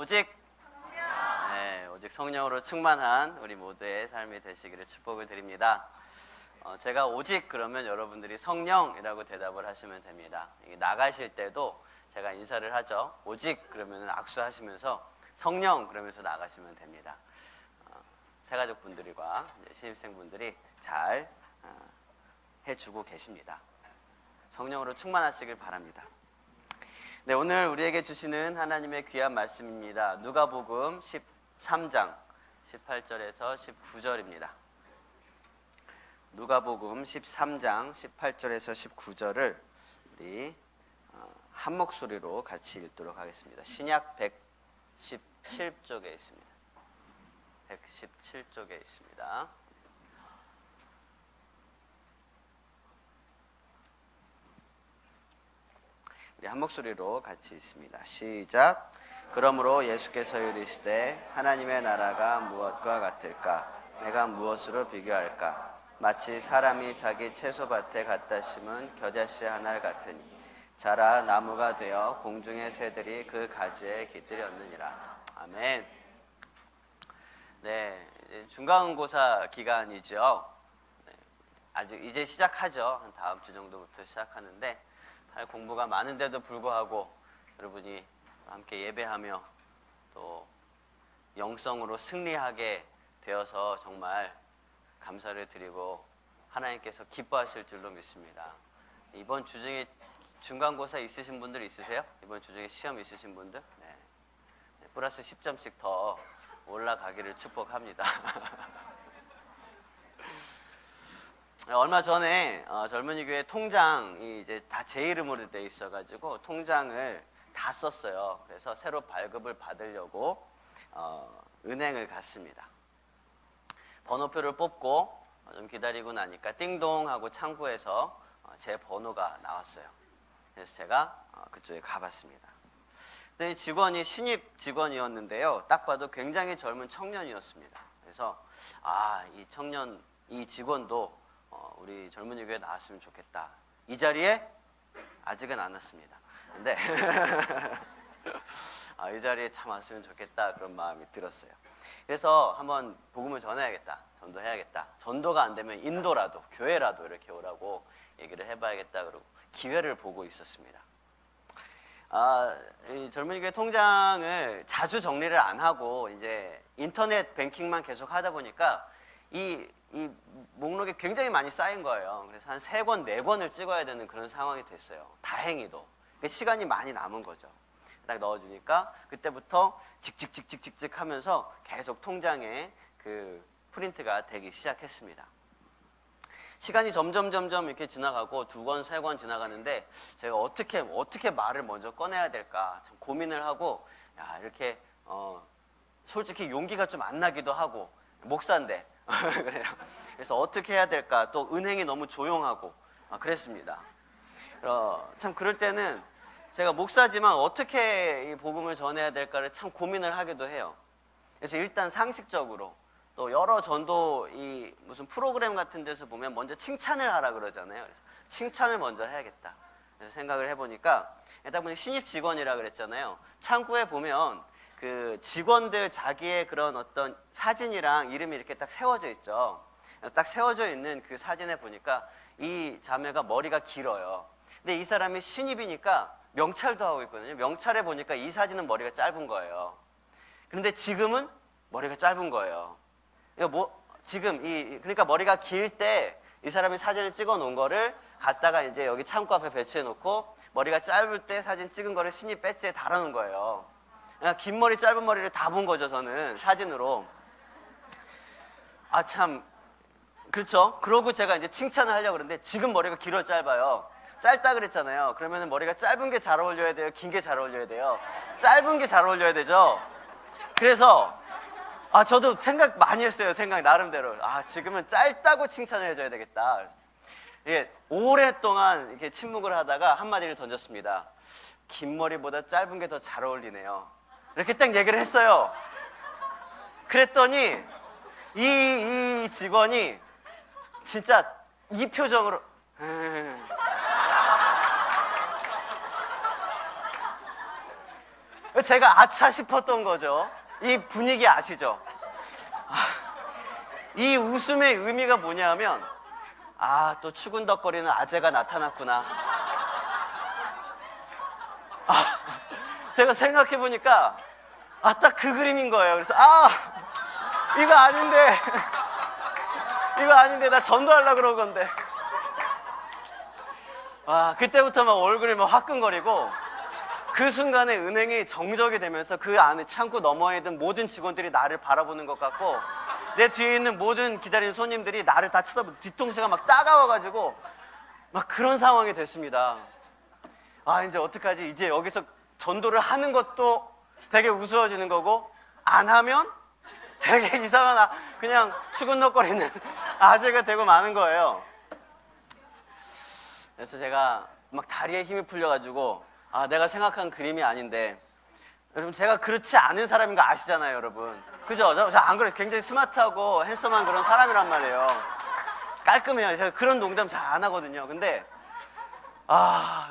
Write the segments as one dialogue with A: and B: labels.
A: 오직 성령으로 충만한 우리 모두의 삶이 되시기를 축복을 드립니다. 제가 오직 그러면 여러분들이 성령이라고 대답을 하시면 됩니다. 나가실 때도 제가 인사를 하죠. 오직 그러면 악수하시면서 성령 그러면서 나가시면 됩니다. 새가족 분들과 신입생 분들이 잘 해주고 계십니다. 성령으로 충만하시길 바랍니다. 네, 오늘 우리에게 주시는 하나님의 귀한 말씀입니다. 누가복음 13장 18절에서 19절입니다. 누가복음 13장 18절에서 19절을 우리 한 목소리로 같이 읽도록 하겠습니다. 신약 117쪽에 있습니다. 117쪽에 있습니다. 우리 한 목소리로 같이 읽습니다. 시작. 그러므로 예수께서 이르시되 하나님의 나라가 무엇과 같을까? 내가 무엇으로 비교할까? 마치 사람이 자기 채소밭에 갖다 심은 겨자씨 하나를 같으니 자라 나무가 되어 공중의 새들이 그 가지에 깃들였느니라. 아멘. 네, 중간고사 기간이죠. 아직 이제 시작하죠. 한 다음 주 정도부터 시작하는데 할 공부가 많은데도 불구하고 여러분이 함께 예배하며 또 영성으로 승리하게 되어서 정말 감사를 드리고 하나님께서 기뻐하실 줄로 믿습니다. 이번 주 중에 중간고사 있으신 분들 있으세요? 이번 주 중에 시험 있으신 분들? 네. 플러스 10점씩 더 올라가기를 축복합니다. 얼마 전에 젊은이 교회 통장이 이제 다 제 이름으로 돼 있어가지고 통장을 다 썼어요. 그래서 새로 발급을 받으려고 은행을 갔습니다. 번호표를 뽑고 좀 기다리고 나니까 띵동 하고 창구에서 제 번호가 나왔어요. 그래서 제가 그쪽에 가봤습니다. 근데 직원이 신입 직원이었는데요. 딱 봐도 굉장히 젊은 청년이었습니다. 그래서 이 직원도 우리 젊은이 교회에 나왔으면 좋겠다. 이 자리에 아직은 안 왔습니다. 근데 이 자리에 참 왔으면 좋겠다 그런 마음이 들었어요. 그래서 한번 복음을 전해야겠다, 전도해야겠다. 전도가 안 되면 인도라도, 교회라도 이렇게 오라고 얘기를 해봐야겠다 그러고 기회를 보고 있었습니다. 이 젊은이 교회 통장을 자주 정리를 안 하고 이제 인터넷 뱅킹만 계속 하다 보니까 이 목록에 굉장히 많이 쌓인 거예요. 그래서 한 3권, 4권을 찍어야 되는 그런 상황이 됐어요. 다행히도. 시간이 많이 남은 거죠. 딱 넣어주니까 그때부터 직직직직직직 하면서 계속 통장에 그 프린트가 되기 시작했습니다. 시간이 점점 이렇게 지나가고 2권, 3권 지나가는데 제가 어떻게 말을 먼저 꺼내야 될까 참 고민을 하고 이렇게 솔직히 용기가 좀 안 나기도 하고 목사인데 그래요. 그래서 어떻게 해야 될까? 또 은행이 너무 조용하고 그랬습니다. 참 그럴 때는 제가 목사지만 어떻게 이 복음을 전해야 될까를 참 고민을 하기도 해요. 그래서 일단 상식적으로 또 여러 전도 이 무슨 프로그램 같은 데서 보면 먼저 칭찬을 하라 그러잖아요. 그래서 칭찬을 먼저 해야겠다. 그래서 생각을 해보니까 딱 보니 신입 직원이라 그랬잖아요. 창구에 보면 그 직원들 자기의 그런 어떤 사진이랑 이름이 이렇게 딱 세워져 있죠. 딱 세워져 있는 그 사진에 보니까 이 자매가 머리가 길어요. 근데 이 사람이 신입이니까 명찰도 하고 있거든요. 명찰에 보니까 이 사진은 머리가 짧은 거예요. 그런데 지금은 머리가 짧은 거예요. 그러니까 머리가 길 때 이 사람이 사진을 찍어 놓은 거를 갖다가 이제 여기 창고 앞에 배치해 놓고 머리가 짧을 때 사진 찍은 거를 신입 배지에 달아놓은 거예요. 긴 머리 짧은 머리를 다 본 거죠. 저는 사진으로. 참 그렇죠. 그러고 제가 이제 칭찬을 하려고 그러는데 지금 머리가 길어 짧아요. 짧다 그랬잖아요. 그러면 머리가 짧은 게 잘 어울려야 돼요? 긴 게 잘 어울려야 돼요? 짧은 게 잘 어울려야 되죠. 그래서 저도 생각 많이 했어요. 생각 나름대로. 지금은 짧다고 칭찬을 해줘야 되겠다. 오랫동안 이렇게 침묵을 하다가 한마디를 던졌습니다. 긴 머리보다 짧은 게 더 잘 어울리네요. 이렇게 딱 얘기를 했어요. 그랬더니 이 직원이 진짜 이 표정으로 제가 아차 싶었던 거죠. 이 분위기 아시죠? 이 웃음의 의미가 뭐냐면, 또 추근덕거리는 아재가 나타났구나. 제가 생각해보니까 딱 그 그림인 거예요. 그래서 이거 아닌데 이거 아닌데 나 전도하려고 그런 건데. 그때부터 막 얼굴이 막 화끈거리고, 그 순간에 은행이 정적이 되면서 그 안에 창구 너머에 있는 모든 직원들이 나를 바라보는 것 같고, 내 뒤에 있는 모든 기다리는 손님들이 나를 다 쳐다보고 뒤통수가 막 따가워가지고 막 그런 상황이 됐습니다. 이제 어떡하지? 이제 여기서 전도를 하는 것도 되게 우스워지는 거고, 안 하면 되게 이상한 그냥 추근덕거리는 아재가 되고 마는 거예요. 그래서 제가 막 다리에 힘이 풀려가지고, 내가 생각한 그림이 아닌데, 여러분 제가 그렇지 않은 사람인 거 아시잖아요, 여러분. 그죠? 저 안 그래요. 굉장히 스마트하고 핸섬한 그런 사람이란 말이에요. 깔끔해요. 제가 그런 농담 잘 안 하거든요. 근데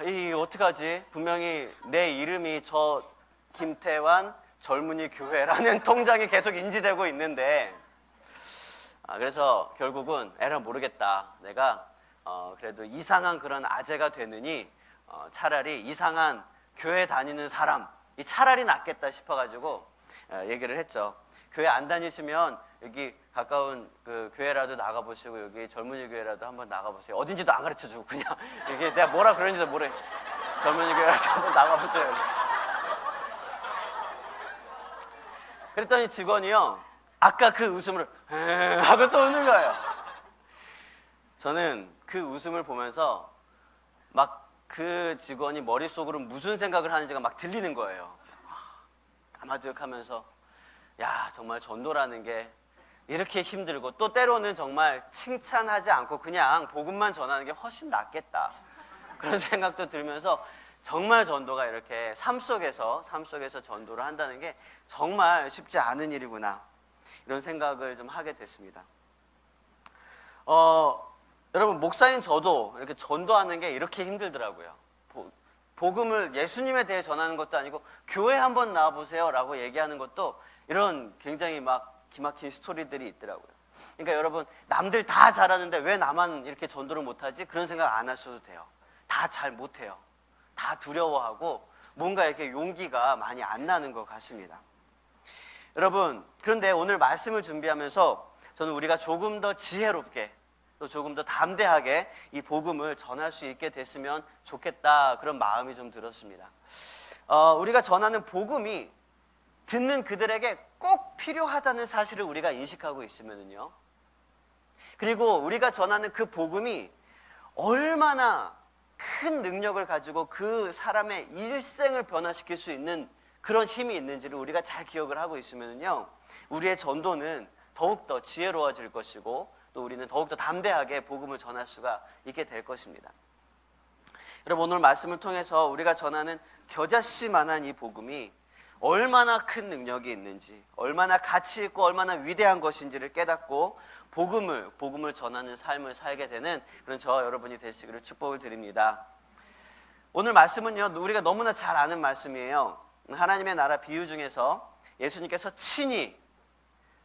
A: 이 어떡하지? 분명히 내 이름이 저 김태환 젊은이 교회라는 통장이 계속 인지되고 있는데, 그래서 결국은 에라 모르겠다. 내가 그래도 이상한 그런 아재가 되느니 차라리 이상한 교회 다니는 사람, 이 차라리 낫겠다 싶어가지고 얘기를 했죠. 교회 안 다니시면 여기 가까운 그 교회라도 나가보시고, 여기 젊은이 교회라도 한번 나가보세요. 어딘지도 안 가르쳐주고 그냥 이게 내가 뭐라 그러는지도 모르. 젊은이 교회라도 한번 나가보세요. 그랬더니 직원이요, 아까 그 웃음을 하고 또 웃는 거예요. 저는 그 웃음을 보면서 막 그 직원이 머릿속으로 무슨 생각을 하는지가 막 들리는 거예요. 까마득하면서, 야, 정말 전도라는 게 이렇게 힘들고, 또 때로는 정말 칭찬하지 않고 그냥 복음만 전하는 게 훨씬 낫겠다, 그런 생각도 들면서, 정말 전도가 이렇게 삶 속에서 전도를 한다는 게 정말 쉽지 않은 일이구나, 이런 생각을 좀 하게 됐습니다. 여러분, 목사인 저도 이렇게 전도하는 게 이렇게 힘들더라고요. 복음을 예수님에 대해 전하는 것도 아니고, 교회 한번 나와보세요 라고 얘기하는 것도 이런 굉장히 막 기막힌 스토리들이 있더라고요. 그러니까 여러분, 남들 다 잘하는데 왜 나만 이렇게 전도를 못하지? 그런 생각 안 하셔도 돼요. 다 잘 못해요. 다 두려워하고 뭔가 이렇게 용기가 많이 안 나는 것 같습니다. 여러분, 그런데 오늘 말씀을 준비하면서 저는 우리가 조금 더 지혜롭게, 또 조금 더 담대하게 이 복음을 전할 수 있게 됐으면 좋겠다, 그런 마음이 좀 들었습니다. 우리가 전하는 복음이 듣는 그들에게 꼭 필요하다는 사실을 우리가 인식하고 있으면요, 그리고 우리가 전하는 그 복음이 얼마나 큰 능력을 가지고 그 사람의 일생을 변화시킬 수 있는 그런 힘이 있는지를 우리가 잘 기억을 하고 있으면요, 우리의 전도는 더욱더 지혜로워질 것이고, 또 우리는 더욱더 담대하게 복음을 전할 수가 있게 될 것입니다. 여러분, 오늘 말씀을 통해서 우리가 전하는 겨자씨만한 이 복음이 얼마나 큰 능력이 있는지, 얼마나 가치 있고 얼마나 위대한 것인지를 깨닫고 복음을 전하는 삶을 살게 되는 그런 저와 여러분이 되시기를 축복을 드립니다. 오늘 말씀은요, 우리가 너무나 잘 아는 말씀이에요. 하나님의 나라 비유 중에서 예수님께서 친히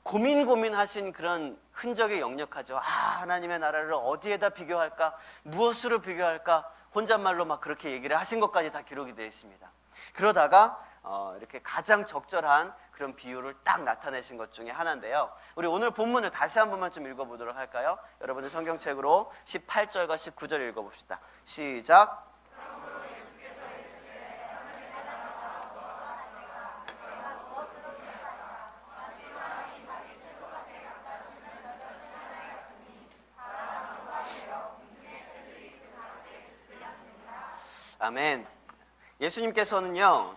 A: 고민하신 그런 흔적이 역력하죠. 하나님의 나라를 어디에다 비교할까? 무엇으로 비교할까? 혼잣말로 막 그렇게 얘기를 하신 것까지 다 기록이 되어 있습니다. 그러다가 이렇게 가장 적절한 그런 비유를 딱 나타내신 것 중에 하나인데요. 우리 오늘 본문을 다시 한 번만 좀 읽어보도록 할까요? 여러분의 성경책으로 18절과 19절 읽어봅시다. 시작. 아멘. 예수님께서는요,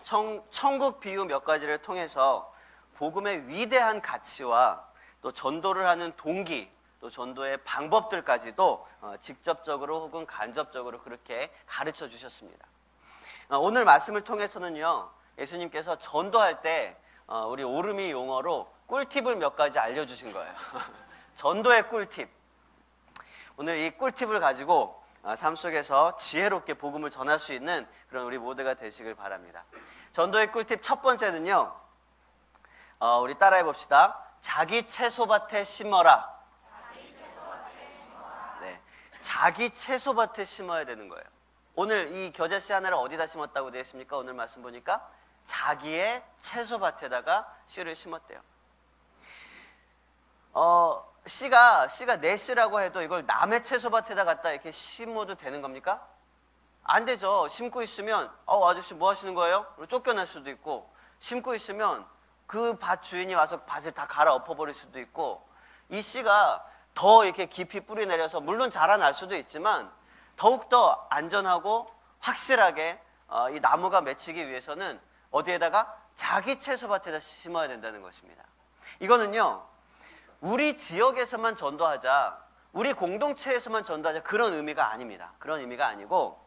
A: 천국 비유 몇 가지를 통해서 복음의 위대한 가치와 또 전도를 하는 동기, 또 전도의 방법들까지도 직접적으로 혹은 간접적으로 그렇게 가르쳐 주셨습니다. 오늘 말씀을 통해서는요, 예수님께서 전도할 때 우리 오르미 용어로 꿀팁을 몇 가지 알려주신 거예요. 전도의 꿀팁. 오늘 이 꿀팁을 가지고 삶 속에서 지혜롭게 복음을 전할 수 있는 그런 우리 모두가 되시길 바랍니다. 전도의 꿀팁 첫 번째는요, 우리 따라해 봅시다. 자기 채소밭에 심어라. 네, 자기 채소밭에 심어야 되는 거예요. 오늘 이 겨자씨 하나를 어디다 심었다고 되어 있습니까? 오늘 말씀 보니까 자기의 채소밭에다가 씨를 심었대요. 씨가 내 씨라고 해도 이걸 남의 채소밭에다 갖다 이렇게 심어도 되는 겁니까? 안 되죠. 심고 있으면 아저씨 뭐 하시는 거예요? 쫓겨날 수도 있고, 심고 있으면 그 밭 주인이 와서 밭을 다 갈아 엎어버릴 수도 있고, 이 씨가 더 이렇게 깊이 뿌리 내려서 물론 자라날 수도 있지만 더욱더 안전하고 확실하게 이 나무가 맺히기 위해서는 어디에다가 자기 채소밭에다 심어야 된다는 것입니다. 이거는요, 우리 지역에서만 전도하자, 우리 공동체에서만 전도하자, 그런 의미가 아닙니다. 그런 의미가 아니고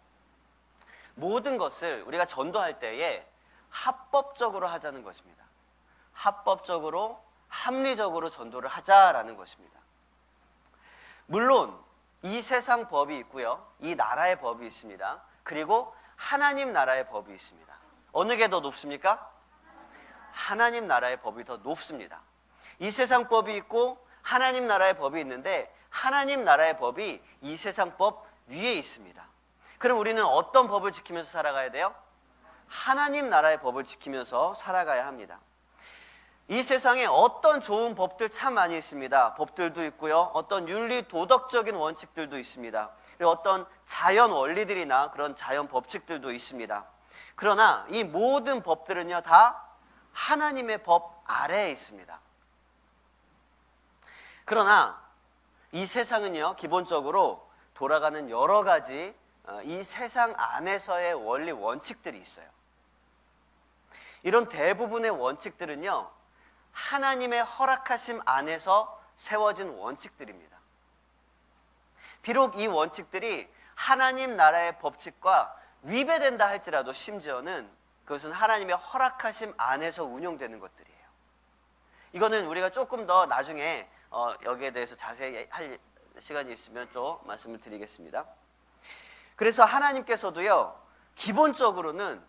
A: 모든 것을 우리가 전도할 때에 합법적으로 하자는 것입니다. 합법적으로, 합리적으로 전도를 하자라는 것입니다. 물론 이 세상 법이 있고요, 이 나라의 법이 있습니다. 그리고 하나님 나라의 법이 있습니다. 어느 게 더 높습니까? 하나님 나라의 법이 더 높습니다. 이 세상 법이 있고 하나님 나라의 법이 있는데, 하나님 나라의 법이 이 세상 법 위에 있습니다. 그럼 우리는 어떤 법을 지키면서 살아가야 돼요? 하나님 나라의 법을 지키면서 살아가야 합니다. 이 세상에 어떤 좋은 법들 참 많이 있습니다. 법들도 있고요, 어떤 윤리 도덕적인 원칙들도 있습니다. 그리고 어떤 자연 원리들이나 그런 자연 법칙들도 있습니다. 그러나 이 모든 법들은요, 다 하나님의 법 아래에 있습니다. 그러나 이 세상은요, 기본적으로 돌아가는 여러 가지 이 세상 안에서의 원리 원칙들이 있어요. 이런 대부분의 원칙들은요, 하나님의 허락하심 안에서 세워진 원칙들입니다. 비록 이 원칙들이 하나님 나라의 법칙과 위배된다 할지라도 심지어는 그것은 하나님의 허락하심 안에서 운용되는 것들이에요. 이거는 우리가 조금 더 나중에 여기에 대해서 자세히 할 시간이 있으면 또 말씀을 드리겠습니다. 그래서 하나님께서도요, 기본적으로는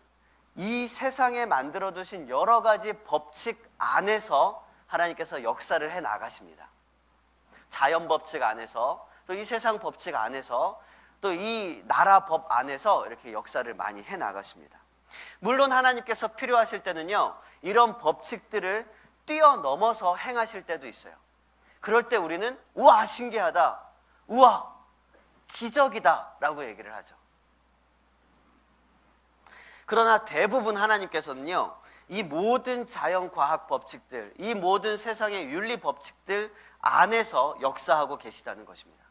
A: 이 세상에 만들어 두신 여러 가지 법칙 안에서 하나님께서 역사를 해 나가십니다. 자연 법칙 안에서, 또 이 세상 법칙 안에서, 또 이 나라 법 안에서 이렇게 역사를 많이 해 나가십니다. 물론 하나님께서 필요하실 때는요, 이런 법칙들을 뛰어넘어서 행하실 때도 있어요. 그럴 때 우리는 우와 신기하다, 우와 기적이다 라고 얘기를 하죠. 그러나 대부분 하나님께서는요, 이 모든 자연과학 법칙들, 이 모든 세상의 윤리 법칙들 안에서 역사하고 계시다는 것입니다.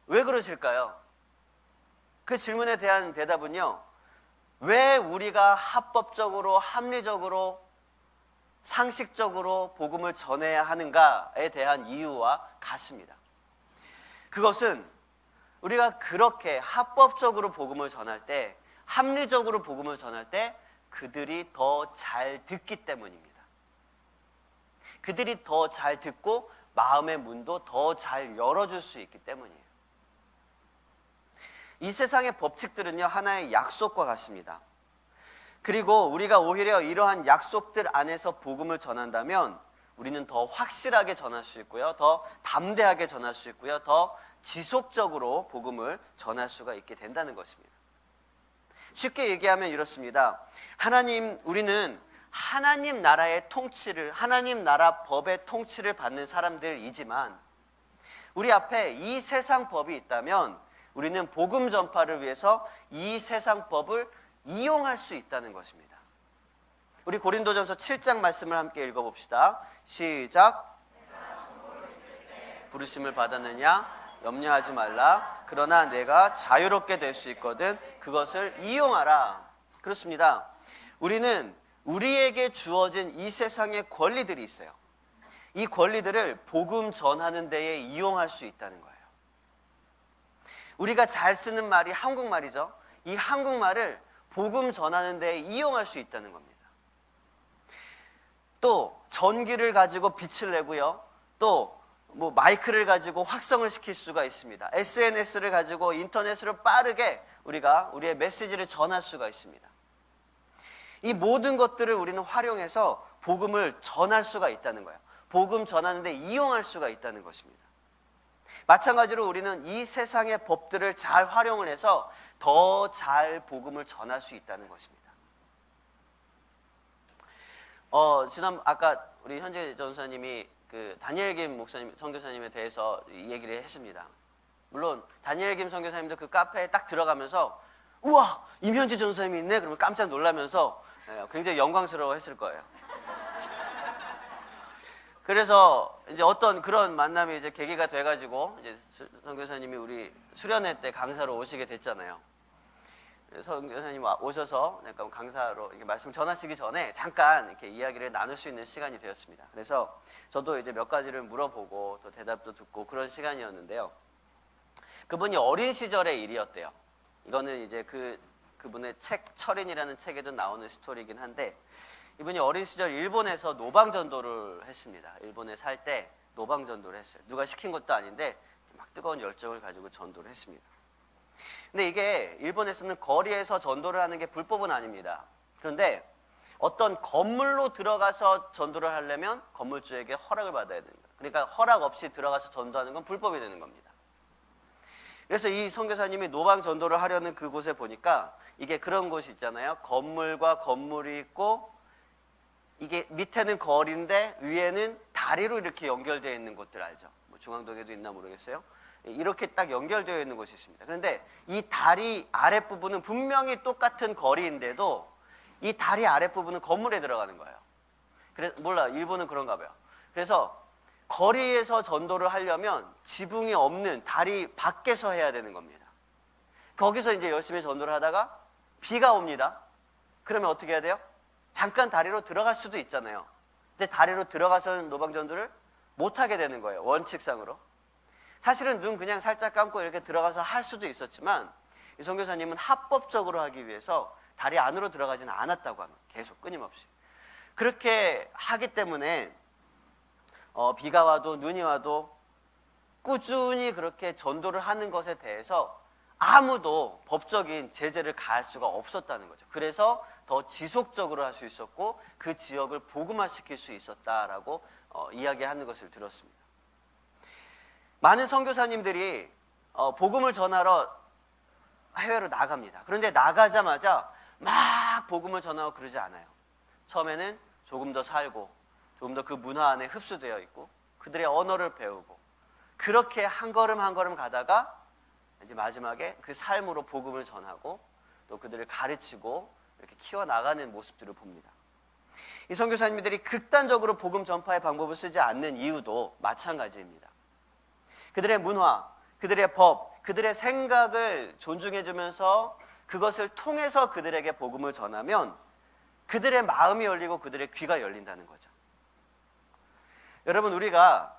A: 왜 그러실까요? 그 질문에 대한 대답은요, 왜 우리가 합법적으로, 합리적으로, 상식적으로 복음을 전해야 하는가에 대한 이유와 같습니다. 그것은 우리가 그렇게 합법적으로 복음을 전할 때, 합리적으로 복음을 전할 때 그들이 더 잘 듣기 때문입니다. 그들이 더 잘 듣고 마음의 문도 더 잘 열어줄 수 있기 때문이에요. 이 세상의 법칙들은요, 하나의 약속과 같습니다. 그리고 우리가 오히려 이러한 약속들 안에서 복음을 전한다면 우리는 더 확실하게 전할 수 있고요, 더 담대하게 전할 수 있고요, 더 지속적으로 복음을 전할 수가 있게 된다는 것입니다. 쉽게 얘기하면 이렇습니다. 우리는 하나님 나라의 통치를, 하나님 나라 법의 통치를 받는 사람들이지만 우리 앞에 이 세상 법이 있다면 우리는 복음 전파를 위해서 이 세상 법을 이용할 수 있다는 것입니다. 우리 고린도전서 7장 말씀을 함께 읽어봅시다. 시작. 부르심을 받았느냐? 염려하지 말라. 그러나 내가 자유롭게 될 수 있거든 그것을 이용하라. 그렇습니다. 우리는 우리에게 주어진 이 세상의 권리들이 있어요. 이 권리들을 복음 전하는 데에 이용할 수 있다는 거예요. 우리가 잘 쓰는 말이 한국말이죠. 이 한국말을 복음 전하는 데에 이용할 수 있다는 겁니다. 또 전기를 가지고 빛을 내고요, 또 마이크를 가지고 확성을 시킬 수가 있습니다. SNS를 가지고 인터넷으로 빠르게 우리가 우리의 메시지를 전할 수가 있습니다. 이 모든 것들을 우리는 활용해서 복음을 전할 수가 있다는 거예요. 복음 전하는데 이용할 수가 있다는 것입니다. 마찬가지로 우리는 이 세상의 법들을 잘 활용을 해서 더 잘 복음을 전할 수 있다는 것입니다. 아까 우리 현재 전사님이 그 다니엘 김 목사님, 선교사님에 대해서 이 얘기를 했습니다. 물론 다니엘 김 선교사님도 그 카페에 딱 들어가면서 우와, 임현지 전사님이 있네. 그러면 깜짝 놀라면서 굉장히 영광스러워했을 거예요. 그래서 이제 어떤 그런 만남이 이제 계기가 돼가지고 이제 선교사님이 우리 수련회 때 강사로 오시게 됐잖아요. 선교사님 오셔서 약간 강사로 이렇게 말씀 전하시기 전에 잠깐 이렇게 이야기를 나눌 수 있는 시간이 되었습니다. 그래서 저도 이제 몇 가지를 물어보고 또 대답도 듣고 그런 시간이었는데요. 그분이 어린 시절의 일이었대요. 이거는 이제 그분의 책 철인이라는 책에도 나오는 스토리이긴 한데, 이분이 어린 시절 일본에서 노방전도를 했습니다. 일본에 살 때 노방전도를 했어요. 누가 시킨 것도 아닌데 막 뜨거운 열정을 가지고 전도를 했습니다. 근데 이게 일본에서는 거리에서 전도를 하는 게 불법은 아닙니다. 그런데 어떤 건물로 들어가서 전도를 하려면 건물주에게 허락을 받아야 됩니다. 그러니까 허락 없이 들어가서 전도하는 건 불법이 되는 겁니다. 그래서 이 선교사님이 노방 전도를 하려는 그곳에 보니까 이게 그런 곳이 있잖아요. 건물과 건물이 있고 이게 밑에는 거리인데 위에는 다리로 이렇게 연결되어 있는 곳들 알죠? 뭐 중앙동에도 있나 모르겠어요. 이렇게 딱 연결되어 있는 곳이 있습니다. 그런데 이 다리 아랫부분은 분명히 똑같은 거리인데도 이 다리 아랫부분은 건물에 들어가는 거예요. 그래서 몰라, 일본은 그런가 봐요. 그래서 거리에서 전도를 하려면 지붕이 없는 다리 밖에서 해야 되는 겁니다. 거기서 이제 열심히 전도를 하다가 비가 옵니다. 그러면 어떻게 해야 돼요? 잠깐 다리로 들어갈 수도 있잖아요. 근데 다리로 들어가서는 노방전도를 못하게 되는 거예요. 원칙상으로. 사실은 눈 그냥 살짝 감고 이렇게 들어가서 할 수도 있었지만 이 선교사님은 합법적으로 하기 위해서 다리 안으로 들어가지는 않았다고 합니다. 계속 끊임없이. 그렇게 하기 때문에 비가 와도 눈이 와도 꾸준히 그렇게 전도를 하는 것에 대해서 아무도 법적인 제재를 가할 수가 없었다는 거죠. 그래서 더 지속적으로 할 수 있었고 그 지역을 복음화시킬 수 있었다라고 이야기하는 것을 들었습니다. 많은 선교사님들이 복음을 전하러 해외로 나갑니다. 그런데 나가자마자 막 복음을 전하고 그러지 않아요. 처음에는 조금 더 살고 조금 더 그 문화 안에 흡수되어 있고 그들의 언어를 배우고 그렇게 한 걸음 한 걸음 가다가 이제 마지막에 그 삶으로 복음을 전하고 또 그들을 가르치고 이렇게 키워나가는 모습들을 봅니다. 이 선교사님들이 극단적으로 복음 전파의 방법을 쓰지 않는 이유도 마찬가지입니다. 그들의 문화, 그들의 법, 그들의 생각을 존중해주면서 그것을 통해서 그들에게 복음을 전하면 그들의 마음이 열리고 그들의 귀가 열린다는 거죠. 여러분, 우리가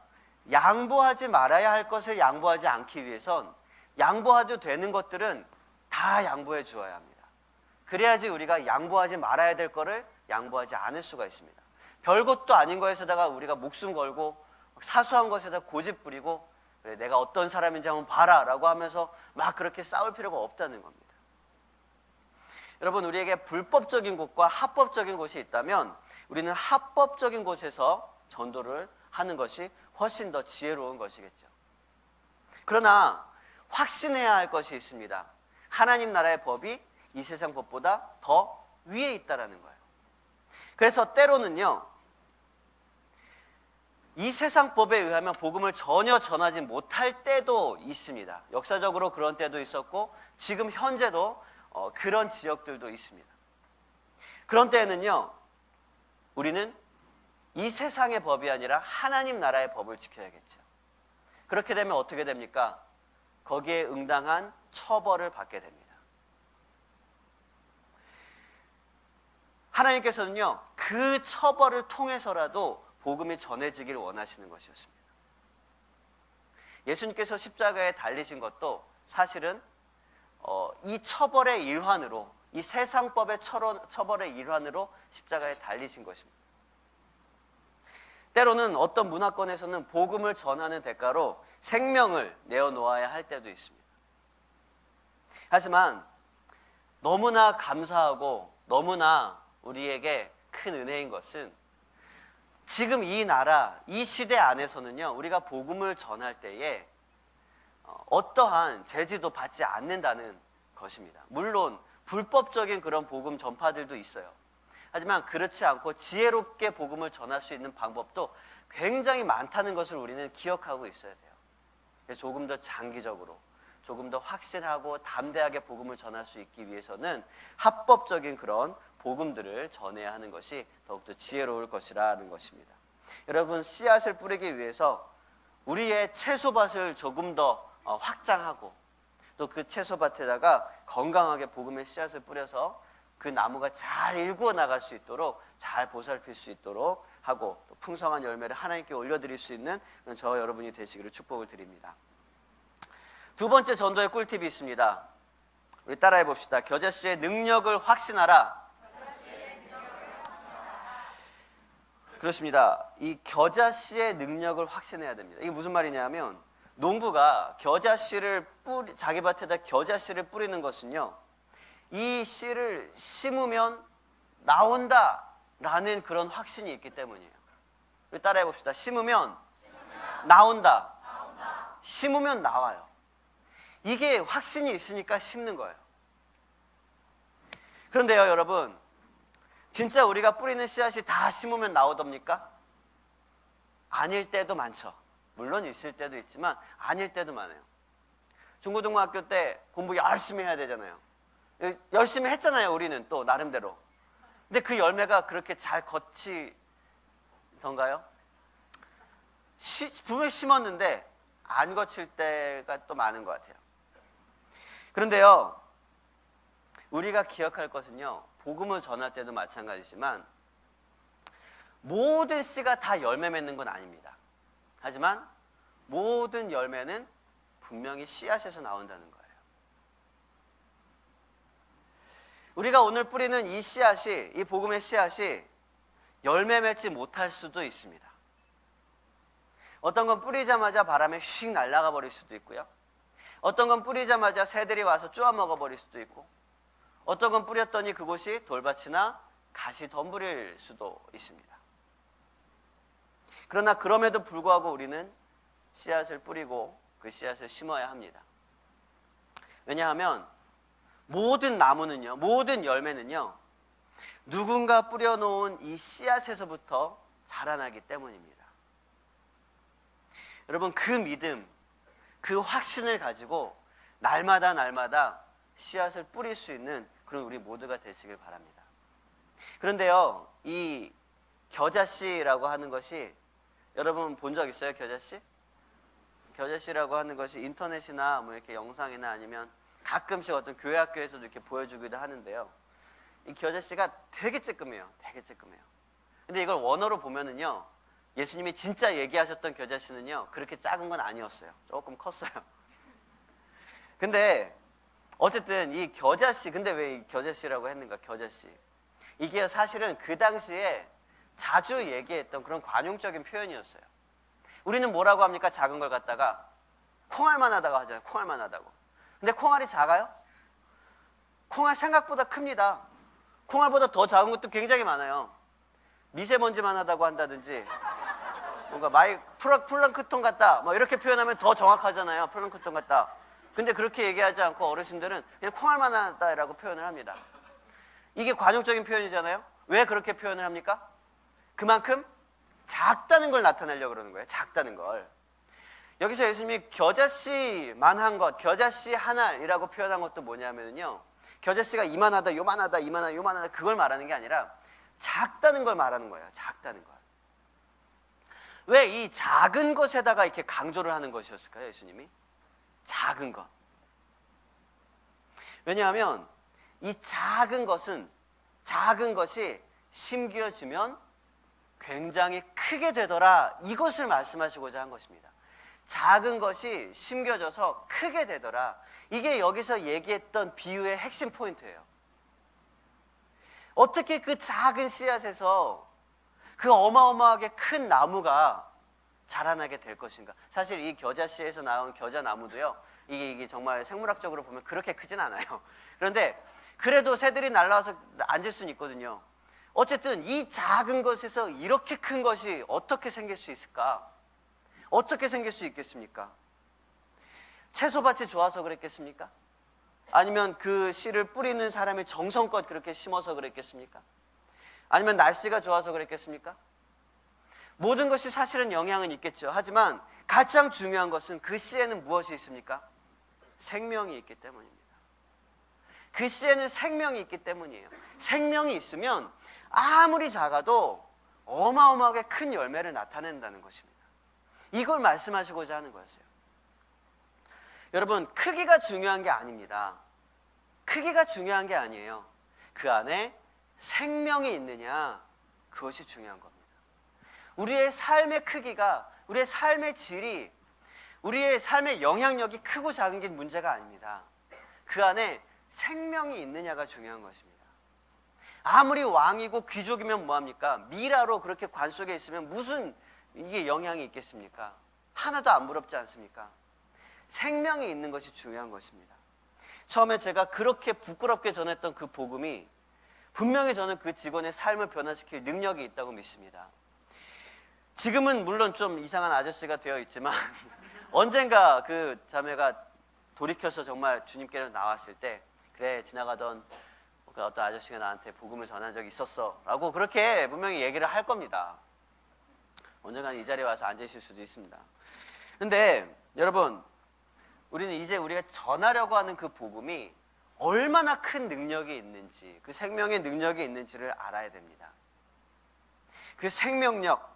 A: 양보하지 말아야 할 것을 양보하지 않기 위해선 양보해도 되는 것들은 다 양보해 주어야 합니다. 그래야지 우리가 양보하지 말아야 될 거를 양보하지 않을 수가 있습니다. 별것도 아닌 거에서다가 우리가 목숨 걸고 사소한 것에다 고집 부리고 그래, 내가 어떤 사람인지 한번 봐라 라고 하면서 막 그렇게 싸울 필요가 없다는 겁니다. 여러분, 우리에게 불법적인 곳과 합법적인 곳이 있다면 우리는 합법적인 곳에서 전도를 하는 것이 훨씬 더 지혜로운 것이겠죠. 그러나 확신해야 할 것이 있습니다. 하나님 나라의 법이 이 세상 법보다 더 위에 있다는 거예요. 그래서 때로는요, 이 세상 법에 의하면 복음을 전혀 전하지 못할 때도 있습니다. 역사적으로 그런 때도 있었고 지금 현재도 그런 지역들도 있습니다. 그런 때에는요, 우리는 이 세상의 법이 아니라 하나님 나라의 법을 지켜야겠죠. 그렇게 되면 어떻게 됩니까? 거기에 응당한 처벌을 받게 됩니다. 하나님께서는요, 그 처벌을 통해서라도 복음이 전해지기를 원하시는 것이었습니다. 예수님께서 십자가에 달리신 것도 사실은 이 처벌의 일환으로, 이 세상법의 처벌의 일환으로 십자가에 달리신 것입니다. 때로는 어떤 문화권에서는 복음을 전하는 대가로 생명을 내어놓아야 할 때도 있습니다. 하지만 너무나 감사하고 너무나 우리에게 큰 은혜인 것은 지금 이 나라, 이 시대 안에서는요, 우리가 복음을 전할 때에 어떠한 제지도 받지 않는다는 것입니다. 물론 불법적인 그런 복음 전파들도 있어요. 하지만 그렇지 않고 지혜롭게 복음을 전할 수 있는 방법도 굉장히 많다는 것을 우리는 기억하고 있어야 돼요. 그래서 조금 더 장기적으로, 조금 더 확실하고 담대하게 복음을 전할 수 있기 위해서는 합법적인 그런 복음들을 전해야 하는 것이 더욱더 지혜로울 것이라는 것입니다. 여러분, 씨앗을 뿌리기 위해서 우리의 채소밭을 조금 더 확장하고 또 그 채소밭에다가 건강하게 복음의 씨앗을 뿌려서 그 나무가 잘 일구어 나갈 수 있도록, 잘 보살필 수 있도록 하고 또 풍성한 열매를 하나님께 올려드릴 수 있는 저 여러분이 되시기를 축복을 드립니다. 두 번째 전도의 꿀팁이 있습니다. 우리 따라해 봅시다. 겨자씨의 능력을 확신하라. 그렇습니다. 이 겨자씨의 능력을 확신해야 됩니다. 이게 무슨 말이냐면, 농부가 겨자씨를 자기 밭에다 겨자씨를 뿌리는 것은요, 이 씨를 심으면 나온다라는 그런 확신이 있기 때문이에요. 우리 따라해 봅시다. 심으면 나온다. 심으면 나와요. 이게 확신이 있으니까 심는 거예요. 그런데요, 여러분, 진짜 우리가 뿌리는 씨앗이 다 심으면 나오답니까? 아닐 때도 많죠. 물론 있을 때도 있지만 아닐 때도 많아요. 중고등학교 때 공부 열심히 해야 되잖아요. 열심히 했잖아요, 우리는 또 나름대로. 근데 그 열매가 그렇게 잘 거치던가요? 분명히 심었는데 안 거칠 때가 또 많은 것 같아요. 그런데요, 우리가 기억할 것은요, 복음을 전할 때도 마찬가지지만 모든 씨가 다 열매 맺는 건 아닙니다. 하지만 모든 열매는 분명히 씨앗에서 나온다는 거예요. 우리가 오늘 뿌리는 이 씨앗이, 이 복음의 씨앗이 열매 맺지 못할 수도 있습니다. 어떤 건 뿌리자마자 바람에 휙 날아가 버릴 수도 있고요. 어떤 건 뿌리자마자 새들이 와서 쪼아 먹어 버릴 수도 있고, 어떤 건 뿌렸더니 그곳이 돌밭이나 가시 덤불일 수도 있습니다. 그러나 그럼에도 불구하고 우리는 씨앗을 뿌리고 그 씨앗을 심어야 합니다. 왜냐하면 모든 나무는요, 모든 열매는요, 누군가 뿌려놓은 이 씨앗에서부터 자라나기 때문입니다. 여러분, 그 믿음, 그 확신을 가지고 날마다 씨앗을 뿌릴 수 있는 그런 우리 모두가 되시길 바랍니다. 그런데요, 이 겨자씨라고 하는 것이, 여러분 본 적 있어요? 겨자씨? 겨자씨라고 하는 것이 인터넷이나 뭐 이렇게 영상이나 아니면 가끔씩 어떤 교회 학교에서도 이렇게 보여주기도 하는데요, 이 겨자씨가 되게 쬐끔해요. 되게 쬐끔해요. 근데 이걸 원어로 보면은요, 예수님이 진짜 얘기하셨던 겨자씨는요, 그렇게 작은 건 아니었어요. 조금 컸어요. 근데 어쨌든 이 겨자씨, 근데 왜 이 겨자씨라고 했는가? 겨자씨, 이게 사실은 그 당시에 자주 얘기했던 그런 관용적인 표현이었어요. 우리는 뭐라고 합니까? 작은 걸 갖다가 콩알만 하다고 하잖아요. 콩알만 하다고. 근데 콩알이 작아요? 콩알 생각보다 큽니다. 콩알보다 더 작은 것도 굉장히 많아요. 미세먼지만 하다고 한다든지, 뭔가 플랑크톤 같다, 뭐 이렇게 표현하면 더 정확하잖아요. 플랑크톤 같다. 근데 그렇게 얘기하지 않고 어르신들은 그냥 콩알만 하다라고 표현을 합니다. 이게 관용적인 표현이잖아요. 왜 그렇게 표현을 합니까? 그만큼 작다는 걸 나타내려고 그러는 거예요. 작다는 걸. 여기서 예수님이 겨자씨만한 것, 겨자씨 한 알이라고 표현한 것도 뭐냐면요, 겨자씨가 이만하다, 요만하다, 이만하다, 요만하다, 그걸 말하는 게 아니라 작다는 걸 말하는 거예요. 작다는 걸. 왜 이 작은 것에다가 이렇게 강조를 하는 것이었을까요, 예수님이? 작은 것. 왜냐하면 이 작은 것이 심겨지면 굉장히 크게 되더라, 이것을 말씀하시고자 한 것입니다. 작은 것이 심겨져서 크게 되더라, 이게 여기서 얘기했던 비유의 핵심 포인트예요. 어떻게 그 작은 씨앗에서 그 어마어마하게 큰 나무가 자라나게 될 것인가? 사실 이 겨자씨에서 나온 겨자나무도요, 이게 정말 생물학적으로 보면 그렇게 크진 않아요. 그런데 그래도 새들이 날라와서 앉을 수는 있거든요. 어쨌든 이 작은 것에서 이렇게 큰 것이 어떻게 생길 수 있을까? 어떻게 생길 수 있겠습니까? 채소밭이 좋아서 그랬겠습니까? 아니면 그 씨를 뿌리는 사람이 정성껏 그렇게 심어서 그랬겠습니까? 아니면 날씨가 좋아서 그랬겠습니까? 모든 것이 사실은 영향은 있겠죠. 하지만 가장 중요한 것은 그 씨에는 무엇이 있습니까? 생명이 있기 때문입니다. 그 씨에는 생명이 있기 때문이에요. 생명이 있으면 아무리 작아도 어마어마하게 큰 열매를 나타낸다는 것입니다. 이걸 말씀하시고자 하는 거였어요. 여러분, 크기가 중요한 게 아닙니다. 크기가 중요한 게 아니에요. 그 안에 생명이 있느냐, 그것이 중요한 겁니다. 우리의 삶의 크기가, 우리의 삶의 질이, 우리의 삶의 영향력이 크고 작은 게 문제가 아닙니다. 그 안에 생명이 있느냐가 중요한 것입니다. 아무리 왕이고 귀족이면 뭐합니까? 미라로 그렇게 관 속에 있으면 무슨 이게 영향이 있겠습니까? 하나도 안 부럽지 않습니까? 생명이 있는 것이 중요한 것입니다. 처음에 제가 그렇게 부끄럽게 전했던 그 복음이 분명히 저는 그 직원의 삶을 변화시킬 능력이 있다고 믿습니다. 지금은 물론 좀 이상한 아저씨가 되어 있지만 언젠가 그 자매가 돌이켜서 정말 주님께로 나왔을 때, 그래, 지나가던 그 어떤 아저씨가 나한테 복음을 전한 적이 있었어 라고 그렇게 분명히 얘기를 할 겁니다. 언젠가 이 자리에 와서 앉으실 수도 있습니다. 근데 여러분, 우리는 이제 우리가 전하려고 하는 그 복음이 얼마나 큰 능력이 있는지, 그 생명의 능력이 있는지를 알아야 됩니다. 그 생명력,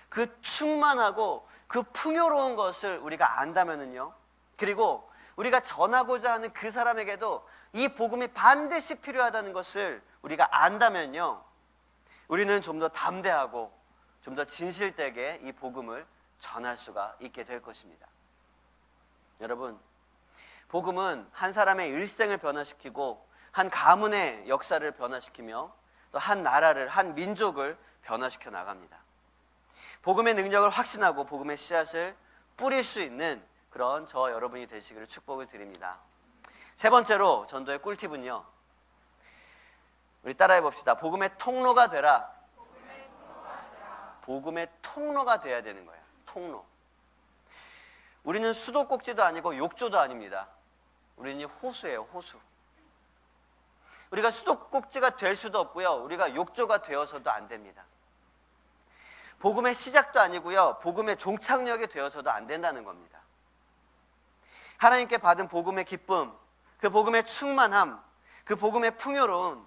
A: 그 충만하고 그 풍요로운 것을 우리가 안다면은요, 그리고 우리가 전하고자 하는 그 사람에게도 이 복음이 반드시 필요하다는 것을 우리가 안다면요, 우리는 좀 더 담대하고 좀 더 진실되게 이 복음을 전할 수가 있게 될 것입니다. 여러분, 복음은 한 사람의 일생을 변화시키고 한 가문의 역사를 변화시키며 또 한 나라를, 한 민족을 변화시켜 나갑니다. 복음의 능력을 확신하고 복음의 씨앗을 뿌릴 수 있는 그런 저와 여러분이 되시기를 축복을 드립니다. 세 번째로 전도의 꿀팁은요, 우리 따라해 봅시다. 복음의 통로가 되라. 복음의 통로가 돼야 되는 거예요. 통로. 우리는 수도꼭지도 아니고 욕조도 아닙니다. 우리는 호수예요. 호수. 우리가 수도꼭지가 될 수도 없고요, 우리가 욕조가 되어서도 안 됩니다. 복음의 시작도 아니고요, 복음의 종착역이 되어서도 안 된다는 겁니다. 하나님께 받은 복음의 기쁨, 그 복음의 충만함, 그 복음의 풍요로운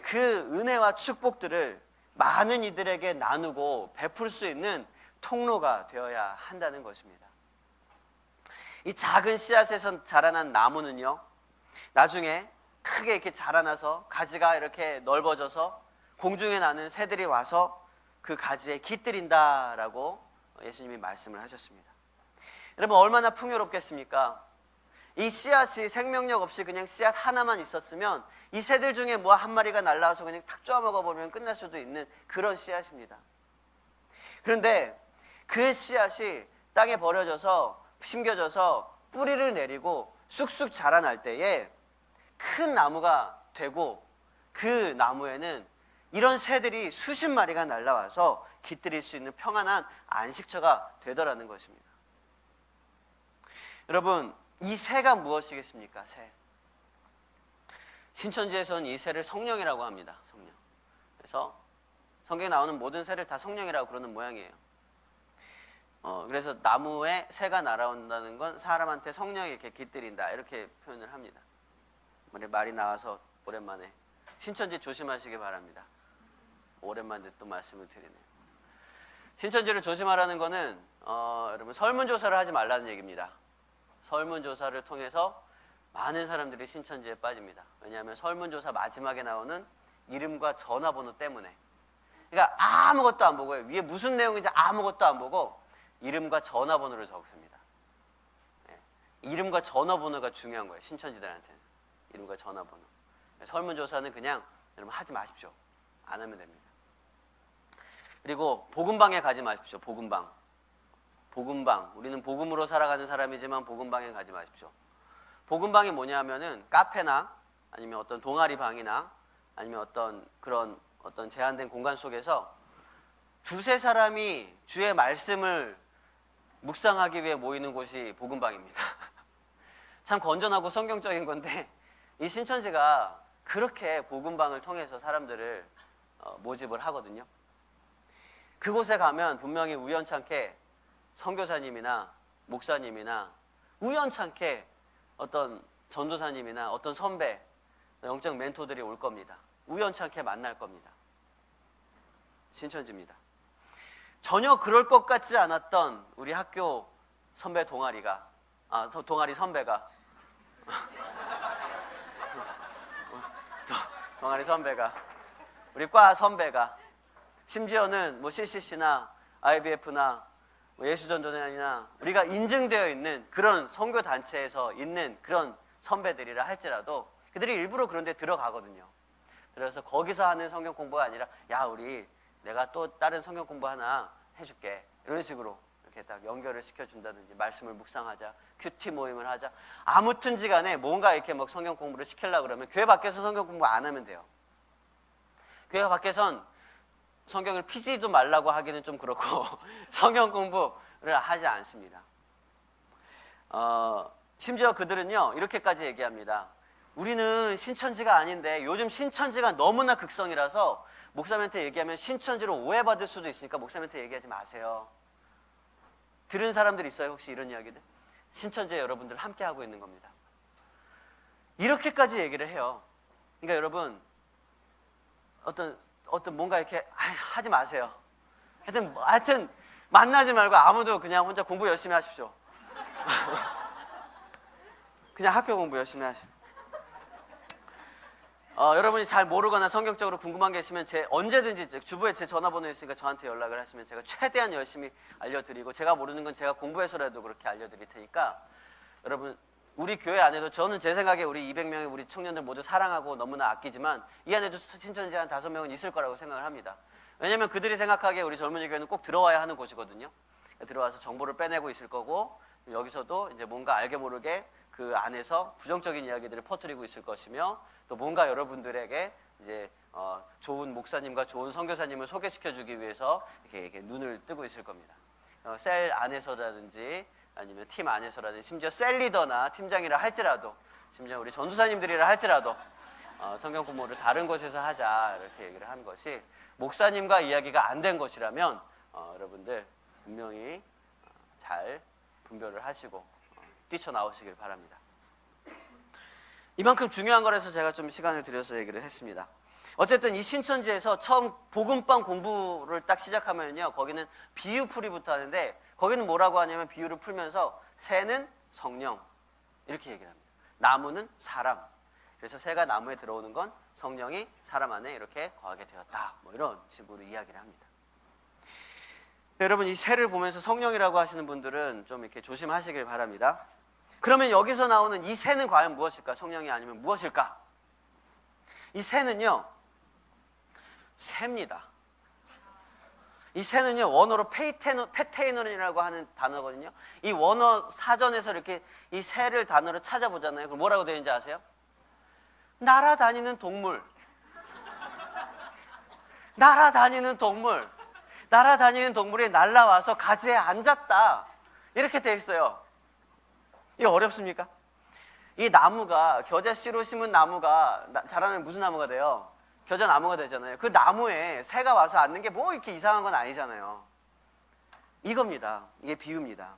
A: 그 은혜와 축복들을 많은 이들에게 나누고 베풀 수 있는 통로가 되어야 한다는 것입니다. 이 작은 씨앗에서 자라난 나무는요, 나중에 크게 이렇게 자라나서 가지가 이렇게 넓어져서 공중에 나는 새들이 와서 그 가지에 깃들인다라고 예수님이 말씀을 하셨습니다. 여러분, 얼마나 풍요롭겠습니까? 이 씨앗이 생명력 없이 그냥 씨앗 하나만 있었으면 이 새들 중에 뭐 한 마리가 날라와서 그냥 탁 쪼아 먹어버리면 끝날 수도 있는 그런 씨앗입니다. 그런데 그 씨앗이 땅에 버려져서 심겨져서 뿌리를 내리고 쑥쑥 자라날 때에 큰 나무가 되고, 그 나무에는 이런 새들이 수십 마리가 날라와서 깃들일 수 있는 평안한 안식처가 되더라는 것입니다. 여러분, 이 새가 무엇이겠습니까? 새. 신천지에서는 이 새를 성령이라고 합니다. 성령. 그래서 성경에 나오는 모든 새를 다 성령이라고 그러는 모양이에요. 그래서 나무에 새가 날아온다는 건 사람한테 성령이 이렇게 깃들인다, 이렇게 표현을 합니다. 말이 나와서 오랜만에 신천지 조심하시기 바랍니다. 오랜만에 또 말씀을 드리네요. 신천지를 조심하라는 거는 여러분, 설문조사를 하지 말라는 얘기입니다. 설문조사를 통해서 많은 사람들이 신천지에 빠집니다. 왜냐하면 설문조사 마지막에 나오는 이름과 전화번호 때문에. 그러니까 아무것도 안 보고요, 위에 무슨 내용인지 아무것도 안 보고 이름과 전화번호를 적습니다. 이름과 전화번호가 중요한 거예요, 신천지들한테는. 이름과 전화번호. 설문조사는 그냥 여러분 하지 마십시오. 안 하면 됩니다. 그리고 복음방에 가지 마십시오. 복음방. 우리는 복음으로 살아가는 사람이지만 복음방에 가지 마십시오. 복음방이 뭐냐 하면은 카페나 아니면 어떤 동아리 방이나 아니면 어떤 그런 어떤 제한된 공간 속에서 두세 사람이 주의 말씀을 묵상하기 위해 모이는 곳이 복음방입니다. 참 건전하고 성경적인 건데 이 신천지가 그렇게 복음방을 통해서 사람들을 모집을 하거든요. 그곳에 가면 분명히 우연찮게 선교사님이나 목사님이나 우연찮게 어떤 전도사님이나 어떤 선배, 영적 멘토들이 올 겁니다. 우연찮게 만날 겁니다. 신천지입니다. 전혀 그럴 것 같지 않았던 우리 학교 선배 동아리가 동아리 선배가 동아리 선배가 우리 과 선배가 심지어는 뭐 CCC나 IBF나 뭐 예수전도단이나 우리가 인증되어 있는 그런 선교 단체에서 있는 그런 선배들이라 할지라도 그들이 일부러 그런 데 들어가거든요. 그래서 거기서 하는 성경 공부가 아니라 야 우리 내가 또 다른 성경 공부 하나 해줄게 이런 식으로 이렇게 딱 연결을 시켜준다든지 말씀을 묵상하자 큐티 모임을 하자 아무튼지 간에 뭔가 이렇게 막 성경 공부를 시키려고 그러면 교회 밖에서 성경 공부 안 하면 돼요. 교회 밖에선 성경을 피지도 말라고 하기는 좀 그렇고 성경 공부를 하지 않습니다. 심지어 그들은요 이렇게까지 얘기합니다. 우리는 신천지가 아닌데 요즘 신천지가 너무나 극성이라서 목사님한테 얘기하면 신천지로 오해받을 수도 있으니까 목사님한테 얘기하지 마세요. 들은 사람들 있어요? 혹시 이런 이야기들? 신천지에 여러분들 함께 하고 있는 겁니다. 이렇게까지 얘기를 해요. 그러니까 여러분 어떤 뭔가 이렇게 하지 마세요. 하여튼 만나지 말고 아무도 그냥 혼자 공부 열심히 하십시오. 그냥 학교 공부 열심히 하십시오. 여러분이 잘 모르거나 성경적으로 궁금한 게 있으면 언제든지 주부에 제 전화번호 있으니까 저한테 연락을 하시면 제가 최대한 열심히 알려드리고 제가 모르는 건 제가 공부해서라도 그렇게 알려드릴 테니까 여러분 우리 교회 안에도 저는 제 생각에 우리 200명의 우리 청년들 모두 사랑하고 너무나 아끼지만 이 안에도 신천지 한 5명은 있을 거라고 생각을 합니다. 왜냐하면 그들이 생각하기에 우리 젊은이 교회는 꼭 들어와야 하는 곳이거든요. 들어와서 정보를 빼내고 있을 거고 여기서도 이제 뭔가 알게 모르게 그 안에서 부정적인 이야기들을 퍼뜨리고 있을 것이며 또 뭔가 여러분들에게 이제 좋은 목사님과 좋은 선교사님을 소개시켜주기 위해서 이렇게 눈을 뜨고 있을 겁니다. 셀 안에서라든지 아니면 팀 안에서라든지 심지어 셀 리더나 팀장이라 할지라도 심지어 우리 전도사님들이라 할지라도 성경 공부를 다른 곳에서 하자 이렇게 얘기를 한 것이 목사님과 이야기가 안 된 것이라면 여러분들 분명히 잘 분별을 하시고 뛰쳐나오시길 바랍니다. 이만큼 중요한 거라서 제가 좀 시간을 들여서 얘기를 했습니다. 어쨌든 이 신천지에서 처음 복음방 공부를 딱 시작하면요 거기는 비유풀이부터 하는데 거기는 뭐라고 하냐면 비유를 풀면서 새는 성령 이렇게 얘기를 합니다. 나무는 사람. 그래서 새가 나무에 들어오는 건 성령이 사람 안에 이렇게 거하게 되었다. 뭐 이런 식으로 이야기를 합니다. 여러분 이 새를 보면서 성령이라고 하시는 분들은 좀 이렇게 조심하시길 바랍니다. 그러면 여기서 나오는 이 새는 과연 무엇일까? 성령이 아니면 무엇일까? 이 새는요 새입니다. 이 새는요 원어로 페테이노이라고 하는 단어거든요. 이 원어 사전에서 이렇게 이 새를 단어로 찾아보잖아요. 그럼 뭐라고 되어 있는지 아세요? 날아다니는 동물. 날아다니는 동물. 날아다니는 동물이 날아와서 가지에 앉았다. 이렇게 되어 있어요. 이거 어렵습니까? 이 나무가 겨자씨로 심은 나무가 자라면 무슨 나무가 돼요? 겨자나무가 되잖아요. 그 나무에 새가 와서 앉는 게 뭐 이렇게 이상한 건 아니잖아요. 이겁니다. 이게 비유입니다.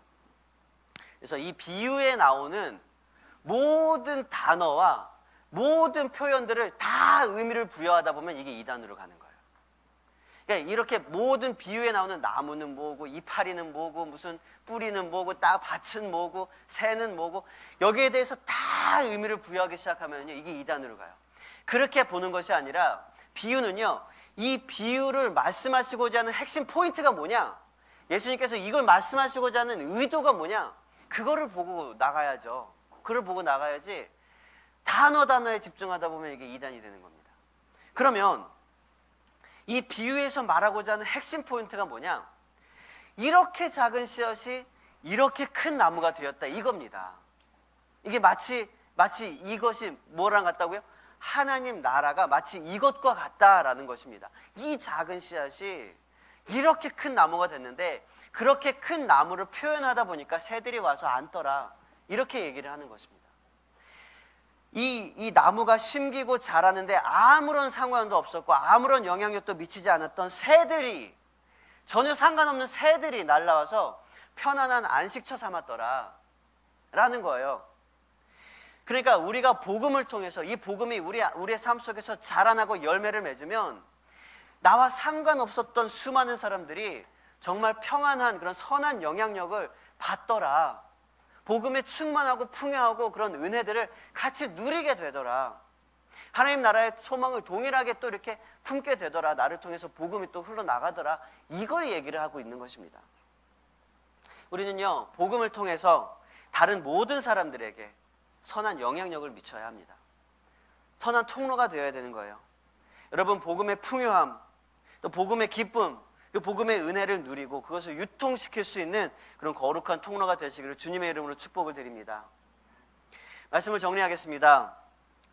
A: 그래서 이 비유에 나오는 모든 단어와 모든 표현들을 다 의미를 부여하다 보면 이게 이단으로 가는 거예요. 그러니까 이렇게 모든 비유에 나오는 나무는 뭐고 이파리는 뭐고 무슨 뿌리는 뭐고 밭은 뭐고 새는 뭐고 여기에 대해서 다 의미를 부여하기 시작하면요 이게 이단으로 가요. 그렇게 보는 것이 아니라 비유는요 이 비유를 말씀하시고자 하는 핵심 포인트가 뭐냐, 예수님께서 이걸 말씀하시고자 하는 의도가 뭐냐, 그거를 보고 나가야죠. 그걸 보고 나가야지 단어에 집중하다 보면 이게 이단이 되는 겁니다. 그러면 이 비유에서 말하고자 하는 핵심 포인트가 뭐냐, 이렇게 작은 씨앗이 이렇게 큰 나무가 되었다 이겁니다. 이게 마치 이것이 뭐랑 같다고요? 하나님 나라가 마치 이것과 같다라는 것입니다. 이 작은 씨앗이 이렇게 큰 나무가 됐는데 그렇게 큰 나무를 표현하다 보니까 새들이 와서 앉더라, 이렇게 얘기를 하는 것입니다. 이 나무가 심기고 자라는데 아무런 상관도 없었고 아무런 영향력도 미치지 않았던 새들이, 전혀 상관없는 새들이 날라와서 편안한 안식처 삼았더라 라는 거예요. 그러니까 우리가 복음을 통해서 이 복음이 우리의 삶 속에서 자라나고 열매를 맺으면 나와 상관없었던 수많은 사람들이 정말 평안한 그런 선한 영향력을 받더라. 복음에 충만하고 풍요하고 그런 은혜들을 같이 누리게 되더라. 하나님 나라의 소망을 동일하게 또 이렇게 품게 되더라. 나를 통해서 복음이 또 흘러나가더라. 이걸 얘기를 하고 있는 것입니다. 우리는요, 복음을 통해서 다른 모든 사람들에게 선한 영향력을 미쳐야 합니다. 선한 통로가 되어야 되는 거예요. 여러분, 복음의 풍요함, 또 복음의 기쁨, 그 복음의 은혜를 누리고 그것을 유통시킬 수 있는 그런 거룩한 통로가 되시기를 주님의 이름으로 축복을 드립니다. 말씀을 정리하겠습니다.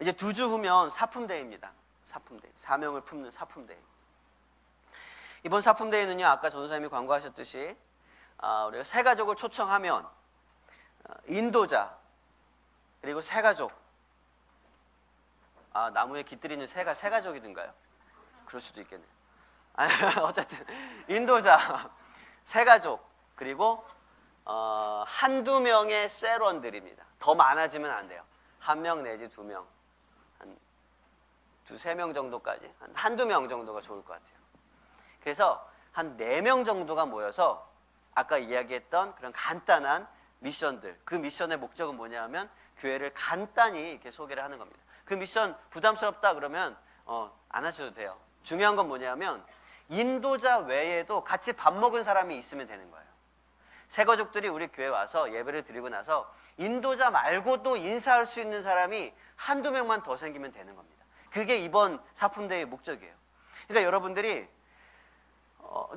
A: 이제 2주 후면 사품대회입니다. 사품대회, 사명을 품는 사품대회. 이번 사품대회는요, 아까 전도사님이 광고하셨듯이 우리가 새 가족을 초청하면 인도자 그리고 새 가족, 나무에 깃들이는 새가 새 가족이든가요? 그럴 수도 있겠네요. 어쨌든 인도자, 새 가족, 그리고 한두 명의 셀원들입니다. 더 많아지면 안 돼요. 1명 내지 2명, 한 2-3명 정도까지, 한두 명 정도가 좋을 것 같아요. 그래서 한 4명 정도가 모여서 아까 이야기했던 그런 간단한 미션들, 그 미션의 목적은 뭐냐면 교회를 간단히 이렇게 소개를 하는 겁니다. 그 미션 부담스럽다 그러면 안 하셔도 돼요. 중요한 건 뭐냐면 인도자 외에도 같이 밥 먹은 사람이 있으면 되는 거예요. 새 가족들이 우리 교회 와서 예배를 드리고 나서 인도자 말고도 인사할 수 있는 사람이 한두 명만 더 생기면 되는 겁니다. 그게 이번 사품대회의 목적이에요. 그러니까 여러분들이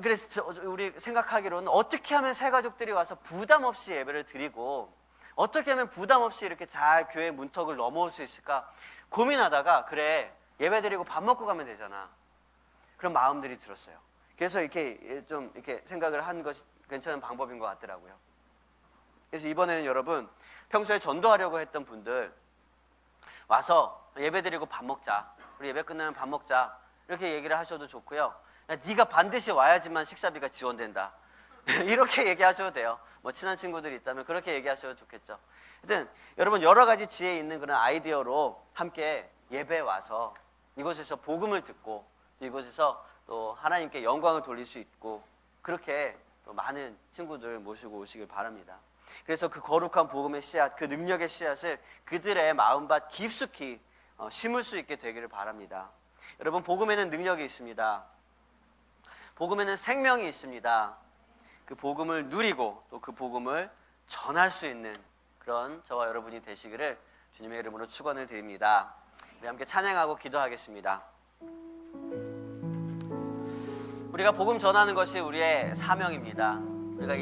A: 그래서 우리 생각하기로는 어떻게 하면 새 가족들이 와서 부담 없이 예배를 드리고 어떻게 하면 부담 없이 이렇게 잘 교회 문턱을 넘어올 수 있을까 고민하다가, 그래, 예배 드리고 밥 먹고 가면 되잖아, 그런 마음들이 들었어요. 그래서 이렇게 좀 이렇게 생각을 한 것이 괜찮은 방법인 것 같더라고요. 그래서 이번에는 여러분, 평소에 전도하려고 했던 분들 와서 예배 드리고 밥 먹자, 우리 예배 끝나면 밥 먹자, 이렇게 얘기를 하셔도 좋고요. 네가 반드시 와야지만 식사비가 지원된다, 이렇게 얘기하셔도 돼요. 뭐 친한 친구들이 있다면 그렇게 얘기하셔도 좋겠죠. 하여튼 여러분, 여러 가지 지혜 있는 그런 아이디어로 함께 예배에 와서 이곳에서 복음을 듣고 이곳에서 또 하나님께 영광을 돌릴 수 있고, 그렇게 또 많은 친구들 모시고 오시길 바랍니다. 그래서 그 거룩한 복음의 씨앗, 그 능력의 씨앗을 그들의 마음밭 깊숙이 심을 수 있게 되기를 바랍니다. 여러분, 복음에는 능력이 있습니다. 복음에는 생명이 있습니다. 그 복음을 누리고 또 그 복음을 전할 수 있는 그런 저와 여러분이 되시기를 주님의 이름으로 축원을 드립니다. 우리 함께 찬양하고 기도하겠습니다. 우리가 복음 전하는 것이 우리의 사명입니다. 우리가